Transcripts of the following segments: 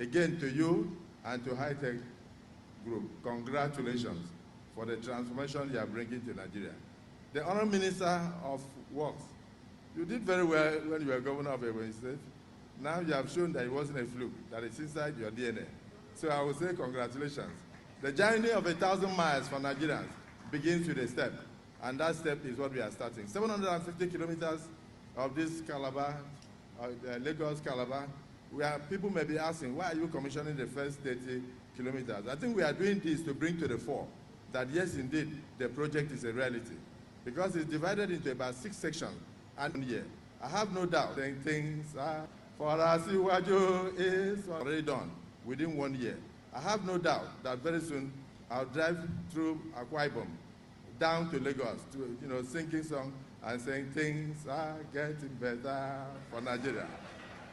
Again, to you and to High-Tech Group, congratulations for the transformation you are bringing to Nigeria. The Honorable Minister of Works, you did very well when you were governor of Ebonyi State. Now you have shown that it wasn't a fluke, that it's inside your DNA. So I will say congratulations. The journey of 1,000 miles for Nigerians begins with a step, and that step is what we are starting. 750 kilometers of this Calabar, Lagos-Calabar, where people may be asking, why are you commissioning the first 30 kilometers? I think we are doing this to bring to the fore that yes, indeed, the project is a reality, because it's divided into about 6 sections and 1 year. I have no doubt that things are for us, Iwaju is already done within 1 year. I have no doubt that very soon I'll drive through Akpabio down to Lagos to, singing song and saying things are getting better for Nigeria.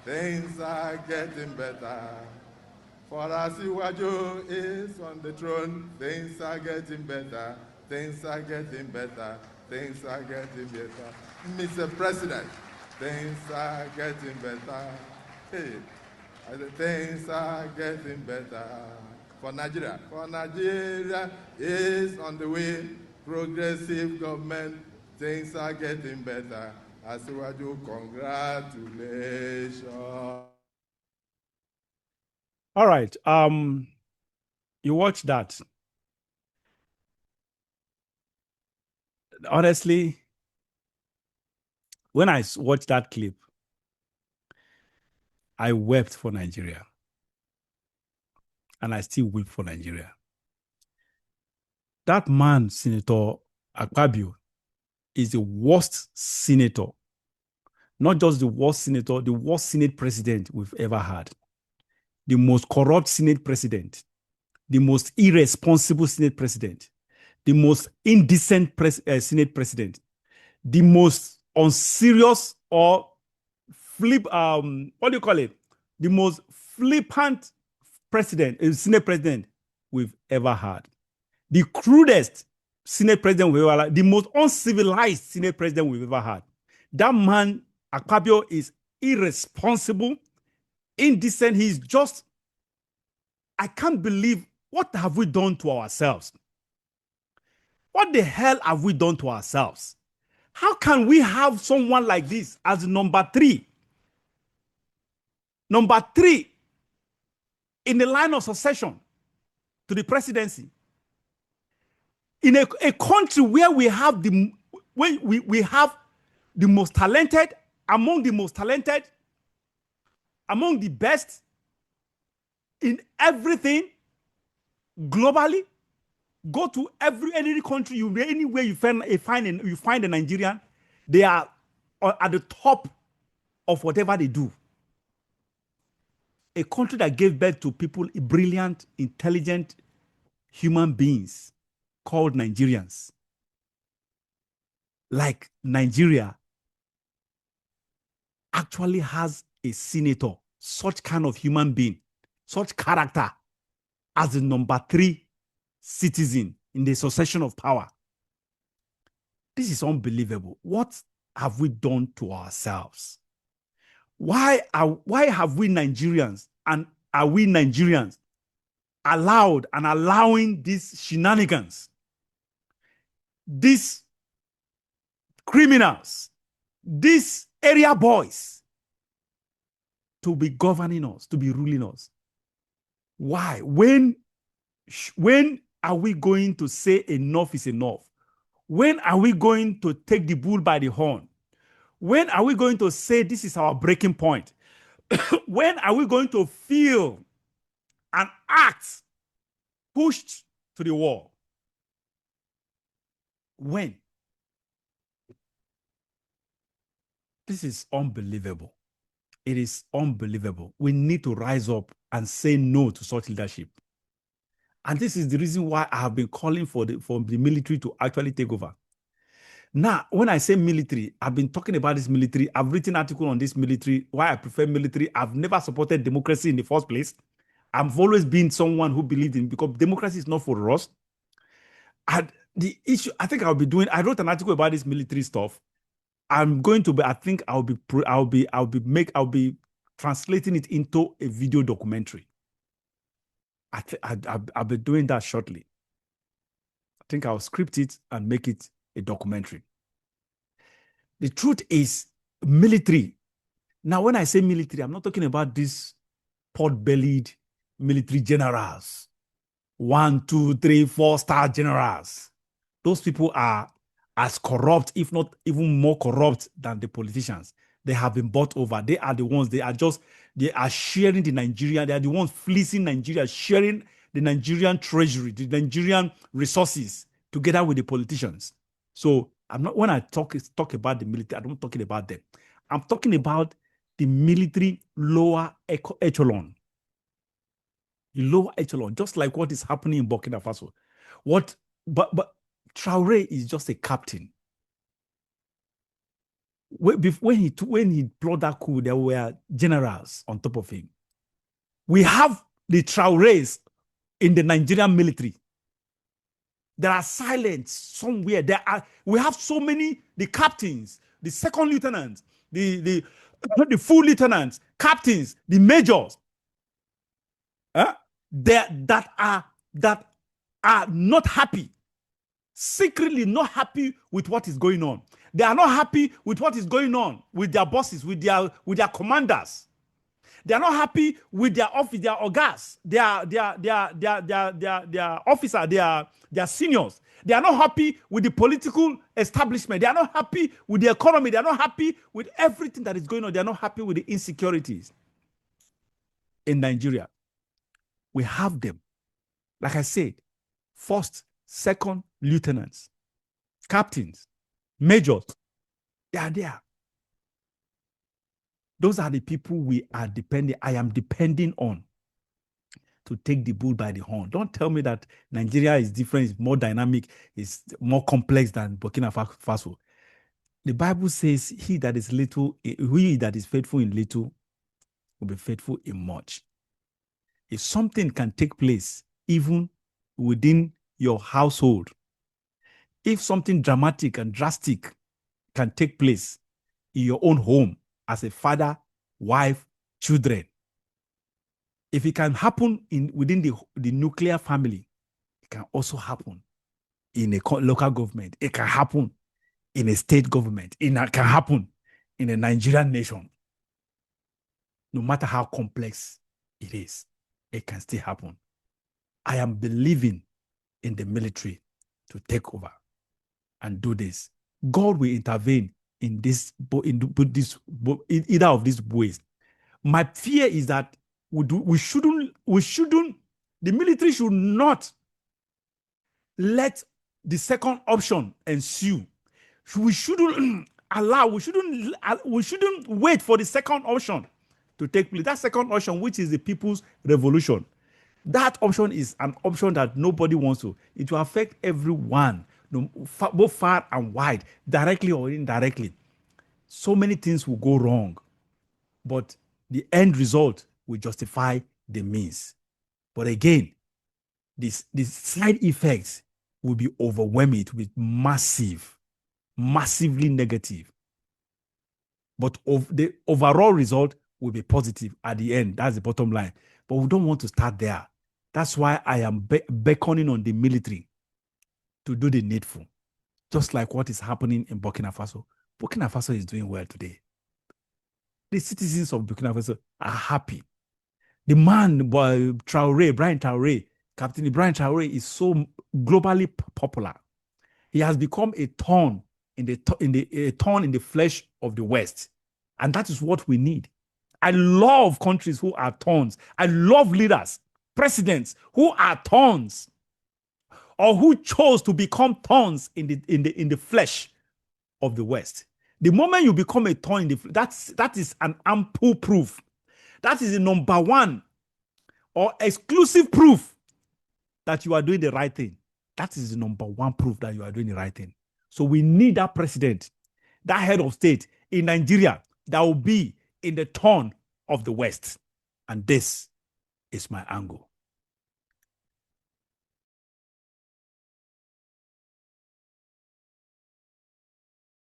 Things are getting better. For us, Iwaju is on the throne. Things are getting better. Things are getting better. Things are getting better. Mr. President, things are getting better. Hey, things are getting better for Nigeria. For Nigeria is on the way. Progressive government, things are getting better. Asiwaju, congratulations. All right. You watch that. Honestly, when I watched that clip, I wept for Nigeria. And I still weep for Nigeria. That man, Senator Akpabio, is the worst senator. Not just the worst senator, the worst Senate president we've ever had. The most corrupt Senate president. The most irresponsible Senate president. The most indecent Senate president. The most unserious or the most flippant Senate president we've ever had. The crudest Senate president we've ever had. The most uncivilized Senate president we've ever had. That man, Akpabio, is irresponsible, indecent. He's just, I can't believe, what have we done to ourselves? What the hell have we done to ourselves? How can we have someone like this as number 3? Number 3 in the line of succession to the presidency. In a country where we have the most talented, among the most talented, among the best in everything globally. Go to any country, anywhere you find a Nigerian, they are at the top of whatever they do. A country that gave birth to people, brilliant, intelligent human beings called Nigerians. Like Nigeria actually has a senator, such kind of human being, such character, as the number 3 citizen in the succession of power. This is unbelievable. What have we done to ourselves? Why have we Nigerians, and are we Nigerians allowing these shenanigans, these criminals, these area boys to be governing us, to be ruling us? Why? When are we going to say enough is enough? When are we going to take the bull by the horn? When are we going to say this is our breaking point? When are we going to feel and act pushed to the wall? When? This is unbelievable. It is unbelievable. We need to rise up and say no to such leadership. And this is the reason why I have been calling for the military to actually take over. Now, when I say military, I've been talking about this military. I've written an article on this military, why I prefer military. I've never supported democracy in the first place. I've always been someone who believed in, because democracy is not for us. And the issue, I think I wrote an article about this military stuff. I'm going to be, I think I'll be translating it into a video documentary. I'll be doing that shortly. I think I'll script it and make it a documentary. The truth is, military. Now, when I say military, I'm not talking about these pot-bellied military generals, 1, 2, 3, 4-star generals. Those people are as corrupt, if not even more corrupt than the politicians. They have been bought over. They are the ones, they are sharing the Nigerian, they are the ones fleecing Nigeria, sharing the Nigerian treasury, the Nigerian resources together with the politicians. So I'm not, when I talk about the military, I'm not talking about them. I'm talking about the military lower echelon. The lower echelon, just like what is happening in Burkina Faso. But Traoré is just a captain. When he plotted that coup, there were generals on top of him. We have the Traorés in the Nigerian military. There are silence somewhere. We have so many, the captains, the second lieutenants, the full lieutenants, captains, the majors, that are not happy, secretly not happy with what is going on. They are not happy with what is going on with their bosses, with their commanders. They are not happy with their office, their ogas, their officer, their seniors. They are not happy with the political establishment. They are not happy with the economy. They are not happy with everything that is going on. They are not happy with the insecurities in Nigeria. We have them. Like I said, first, second lieutenants, captains, majors. They are there. Those are the people I am depending on to take the bull by the horn. Don't tell me that Nigeria is different, it's more dynamic, it's more complex than Burkina Faso. The Bible says, he that is faithful in little will be faithful in much. If something can take place even within your household, if something dramatic and drastic can take place in your own home as a father, wife, children, if it can happen within the nuclear family, it can also happen in a local government. It can happen in a state government. It can happen in a Nigerian nation. No matter how complex it is, it can still happen. I am believing in the military to take over and do this. God will intervene in either of these ways. My fear is that the military should not let the second option ensue. We shouldn't wait for the second option to take place. That second option, which is the people's revolution, that option is an option that nobody wants to. It will affect everyone, both far and wide, directly or indirectly. So many things will go wrong, but the end result will justify the means. But again, the side effects will be overwhelming. It will be massively negative. But the overall result will be positive at the end. That's the bottom line. But we don't want to start there. That's why I am beckoning on the military to do the needful. Just like what is happening in Burkina Faso. Burkina Faso is doing well today. The citizens of Burkina Faso are happy. The man, Brian Traoré, Captain Brian Traoré, is so globally popular. He has become a thorn in the flesh of the West. And that is what we need. I love countries who are thorns. I love leaders, presidents who are thorns, or who chose to become thorns in the flesh of the West. The moment you become a thorn that is an ample proof. That is the number one or exclusive proof that you are doing the right thing. That is the number one proof that you are doing the right thing. So we need that president, that head of state in Nigeria that will be in the thorn of the West. And this is my angle.